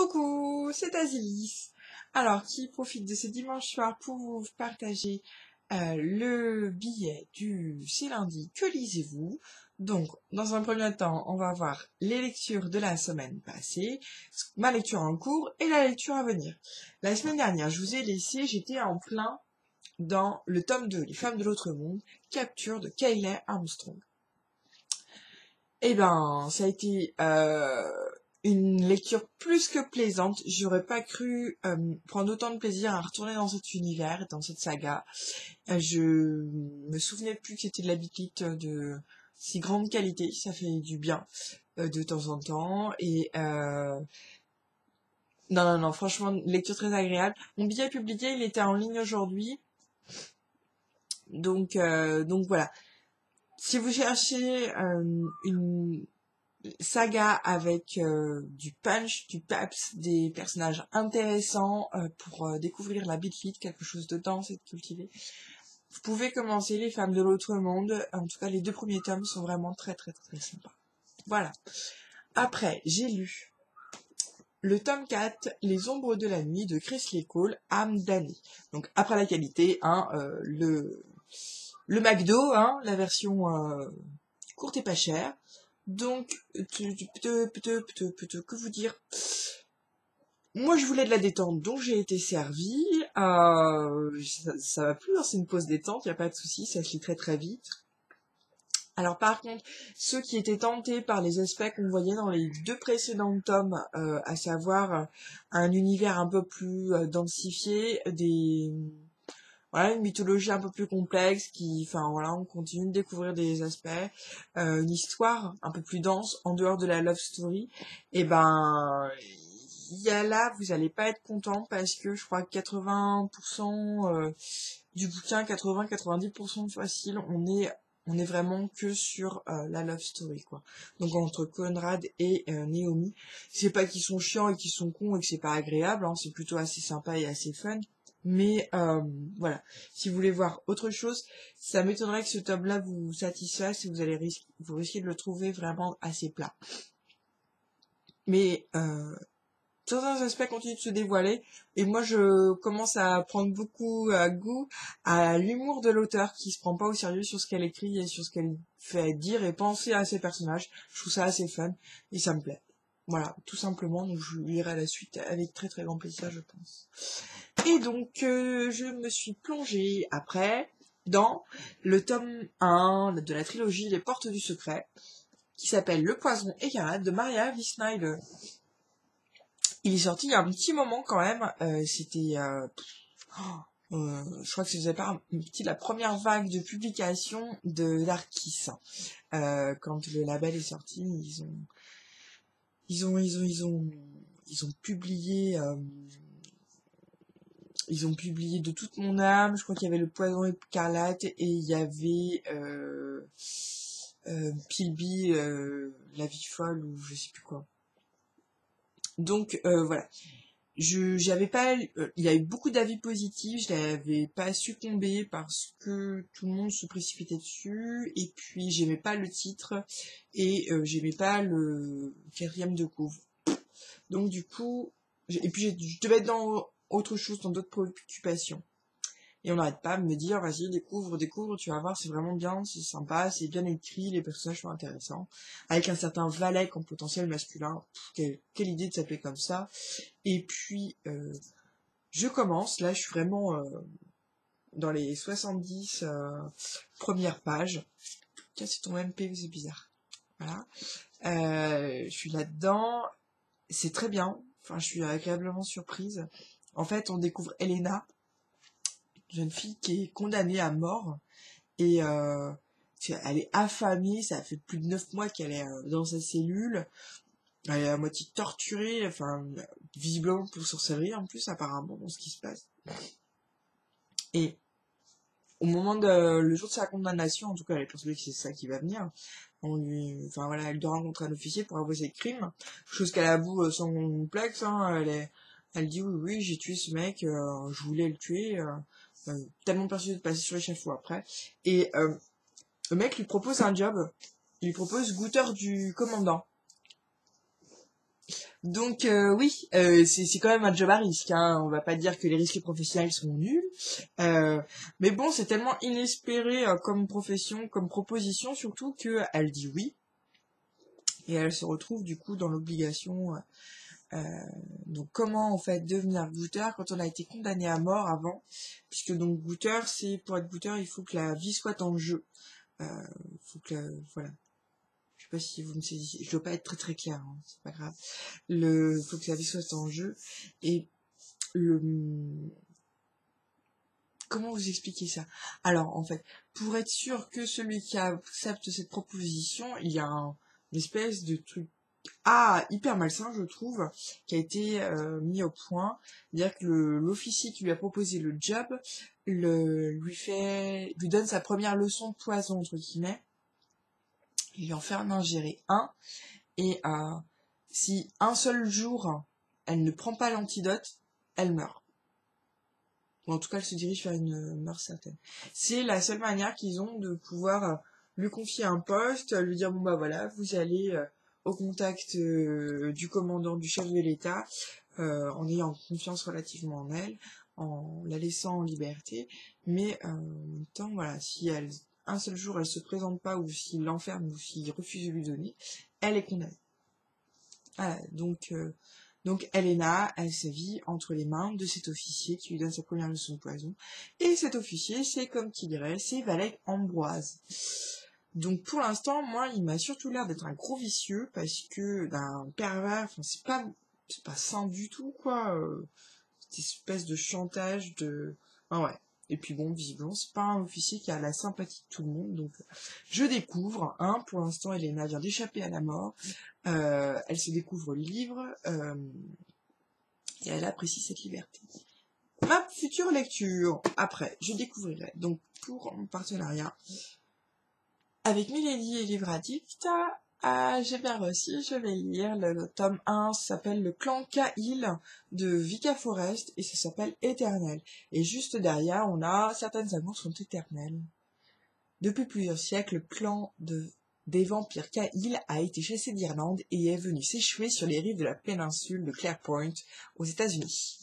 Coucou, c'est Azilis. Alors, qui profite de ce dimanche soir pour vous partager le billet du C'est lundi, que lisez-vous? Donc, dans un premier temps, on va voir les lectures de la semaine passée, ma lecture en cours et la lecture à venir. La semaine dernière, je vous ai laissé, j'étais en plein dans le tome 2, Les femmes de l'autre monde, capture de Kayleigh Armstrong. Eh ben, ça a été une lecture plus que plaisante. J'aurais pas cru prendre autant de plaisir à retourner dans cet univers, dans cette saga. Je me souvenais plus que c'était de la bitlite de si grande qualité. Ça fait du bien de temps en temps. Et non, franchement, lecture très agréable. Mon billet publié, il était en ligne aujourd'hui. Donc voilà. Si vous cherchez une saga avec du punch, du peps, des personnages intéressants pour découvrir la beatlit, quelque chose de dense et de cultivé, vous pouvez commencer Les femmes de l'autre monde. En tout cas, les 2 premiers tomes sont vraiment très sympas. Voilà. Après, j'ai lu le tome 4, Les ombres de la nuit de Chris Cole, âme damnée. Donc après la qualité, le McDo, la version courte et pas chère. Donc, que vous dire? Moi, je voulais de la détente, donc j'ai été servie. Ça va plus, c'est une pause détente, y a pas de souci, ça se lit très vite. Alors par contre, ceux qui étaient tentés par les aspects qu'on voyait dans les 2 précédents tomes, à savoir un univers un peu plus densifié, voilà, une mythologie un peu plus complexe on continue de découvrir des aspects, une histoire un peu plus dense en dehors de la love story. Et ben, il y a là, vous allez pas être content parce que je crois que 80% du bouquin, 80-90% facile, on est vraiment que sur la love story, quoi. Donc entre Conrad et Naomi, c'est pas qu'ils sont chiants et qu'ils sont cons et que c'est pas agréable, c'est plutôt assez sympa et assez fun. Mais voilà, si vous voulez voir autre chose, ça m'étonnerait que ce tome-là vous satisfasse et vous risquez de le trouver vraiment assez plat. Mais certains aspects continuent de se dévoiler et moi je commence à prendre beaucoup goût à l'humour de l'auteur qui se prend pas au sérieux sur ce qu'elle écrit et sur ce qu'elle fait dire et penser à ses personnages. Je trouve ça assez fun et ça me plaît. Voilà, tout simplement, donc je lirai la suite avec très grand plaisir, je pense. Et donc, je me suis plongée après dans le tome 1 de la trilogie Les Portes du Secret, qui s'appelle Le Poison écarlate de Maria V. Snyder. Il est sorti il y a un petit moment quand même, c'était... je crois que ça faisait partie de la première vague de publication de Darkis. Quand le label est sorti, ils ont publié... Ils ont publié De toute mon âme, je crois qu'il y avait Le Poison écarlate et il y avait Pilby, La vie folle ou je sais plus quoi. Donc voilà. J'avais pas, il y a eu beaucoup d'avis positifs, je n'avais pas succombé parce que tout le monde se précipitait dessus et puis j'aimais pas le titre et j'aimais pas le 4e de couve. Donc du coup, et puis je devais être dans autre chose, dans d'autres préoccupations. Et on n'arrête pas de me dire, vas-y, découvre, tu vas voir, c'est vraiment bien, c'est sympa, c'est bien écrit, les personnages sont intéressants. Avec un certain Valek en potentiel masculin, quelle idée de s'appeler comme ça. Et puis, je commence, là je suis vraiment dans les 70 premières pages. Tiens, c'est ton MP, c'est bizarre. Voilà. Je suis là-dedans, c'est très bien, enfin je suis agréablement surprise. En fait, on découvre Elena, jeune fille qui est condamnée à mort et elle est affamée, ça fait plus de 9 mois qu'elle est dans sa cellule, elle est à moitié torturée, enfin visiblement pour sorcellerie en plus apparemment dans ce qui se passe. Et au moment le jour de sa condamnation, en tout cas elle est persuadée que c'est ça qui va venir, elle doit rencontrer un officier pour avouer ses crimes, chose qu'elle avoue sans complexe, elle dit oui, j'ai tué ce mec, je voulais le tuer, tellement persuadée de passer sur l'échafaud après. Et le mec lui propose un job, il lui propose goûteur du commandant. Donc oui, c'est quand même un job à risque, hein. On va pas dire que les risques professionnels sont nuls. Mais bon, c'est tellement inespéré comme profession, comme proposition surtout, que elle dit oui. Et elle se retrouve du coup dans l'obligation. Donc comment en fait devenir goûteur quand on a été condamné à mort avant, puisque donc goûteur, c'est pour être goûteur, il faut que la vie soit en jeu. Faut que voilà. Je sais pas si vous me saisissez, je dois pas être très très clair, hein, c'est pas grave. Faut que la vie soit en jeu. Et le comment vous expliquer ça? Alors en fait, pour être sûr que celui qui accepte cette proposition, il y a une espèce de truc hyper malsain, je trouve, qui a été mis au point. C'est-à-dire que l'officier qui lui a proposé le job lui donne sa première leçon de poison, entre guillemets. Il lui en fait en ingérer un. Et si un seul jour, elle ne prend pas l'antidote, elle meurt. Ou en tout cas, elle se dirige vers une mort certaine. C'est la seule manière qu'ils ont de pouvoir lui confier un poste, lui dire, bon bah voilà, vous allez au contact du commandant, du chef de l'État, en ayant confiance relativement en elle, en la laissant en liberté, mais en même temps, voilà, si un seul jour elle se présente pas, ou s'il l'enferme, ou s'il refuse de lui donner, elle est condamnée. Voilà, donc Elena, elle se vit entre les mains de cet officier qui lui donne sa première leçon de poison. Et cet officier, c'est comme qui dirait, c'est Valek Ambroise. Donc pour l'instant, moi, il m'a surtout l'air d'être un gros vicieux, parce que d'un pervers, enfin c'est pas sain du tout, quoi. Cette espèce de chantage de... Enfin, ouais. Et puis bon, visiblement, c'est pas un officier qui a la sympathie de tout le monde, donc je découvre, hein, pour l'instant, Elena vient d'échapper à la mort. Elle se découvre libre et elle apprécie cette liberté. Ma future lecture, après, je découvrirai. Donc, pour mon partenariat avec Milady et Livre Addict, j'ai bien reçu, je vais lire le tome 1, ça s'appelle Le Clan Cahill de Vika Forest et ça s'appelle Éternel. Et juste derrière, on a certaines amours sont éternelles. Depuis plusieurs siècles, le clan des vampires Cahill a été chassé d'Irlande et est venu s'échouer sur les rives de la péninsule de Clarepoint, aux États-Unis.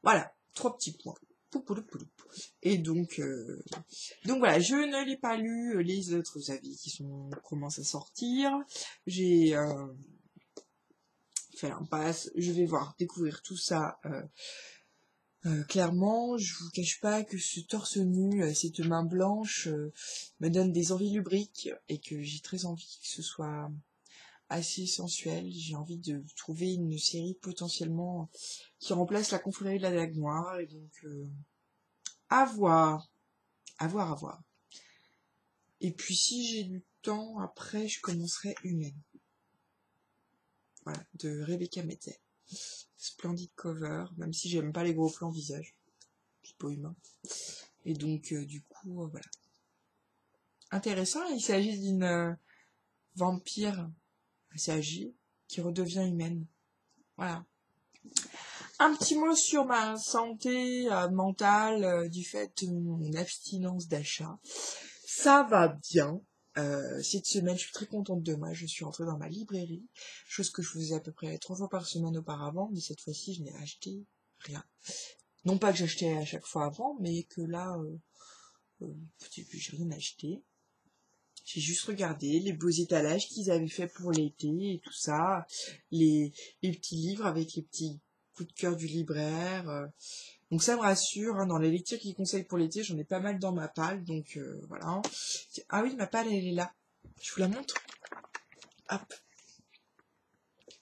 Voilà, 3 petits points. Et donc voilà, je ne l'ai pas lu les autres avis qui commencent à sortir. J'ai fait l'impasse. Je vais découvrir tout ça. Clairement, je vous cache pas que ce torse nu, cette main blanche, me donne des envies lubriques et que j'ai très envie que ce soit assez sensuel. J'ai envie de trouver une série potentiellement qui remplace la confrérie de la Dague Noire et donc à voir. Et puis si j'ai du temps, après je commencerai Humaine. Voilà, de Rebecca Metzel. Splendide cover, même si j'aime pas les gros plans visage. C'est pas humain. Et donc, du coup, voilà. Intéressant, il s'agit d'une vampire assez âgée qui redevient humaine. Voilà. Un petit mot sur ma santé mentale du fait de mon abstinence d'achat. Ça va bien. Cette semaine, je suis très contente de moi. Je suis rentrée dans ma librairie, chose que je faisais à peu près 3 fois par semaine auparavant, mais cette fois-ci, je n'ai acheté rien. Non pas que j'achetais à chaque fois avant, mais que là, j'ai rien acheté. J'ai juste regardé les beaux étalages qu'ils avaient fait pour l'été et tout ça, les petits livres avec les petits coups de cœur du libraire. Donc ça me rassure, hein, dans les lectures qu'ils conseillent pour l'été, j'en ai pas mal dans ma palle, donc voilà. Ah oui, ma palle, elle est là. Je vous la montre. Hop.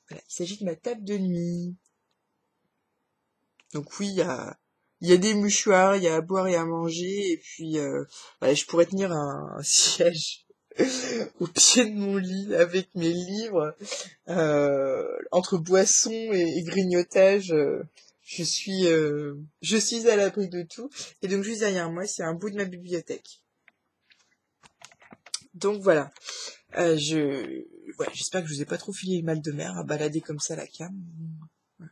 Voilà, il s'agit de ma table de nuit. Donc oui, il y a des mouchoirs, il y a à boire et à manger, et puis voilà, je pourrais tenir un siège au pied de mon lit avec mes livres, entre boissons et grignotage. Je suis à l'abri de tout. Et donc juste derrière moi, c'est un bout de ma bibliothèque. Donc voilà. J'espère que je vous ai pas trop filé le mal de mer à balader comme ça la cam. Voilà.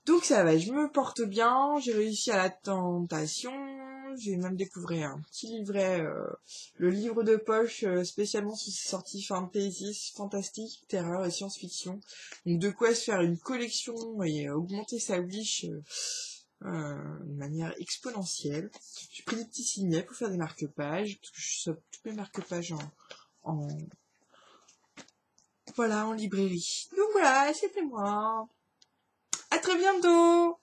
Donc ça va, je me porte bien, j'ai réussi à la tentation, J'ai même découvert un petit livret, le livre de poche spécialement sorti fantasy, fantastique, terreur et science-fiction. Donc de quoi se faire une collection et augmenter sa wish de manière exponentielle. J'ai pris des petits signets pour faire des marque-pages, parce que je stoppe tous mes marque-pages en voilà, en librairie. Donc voilà, c'était moi. À très bientôt!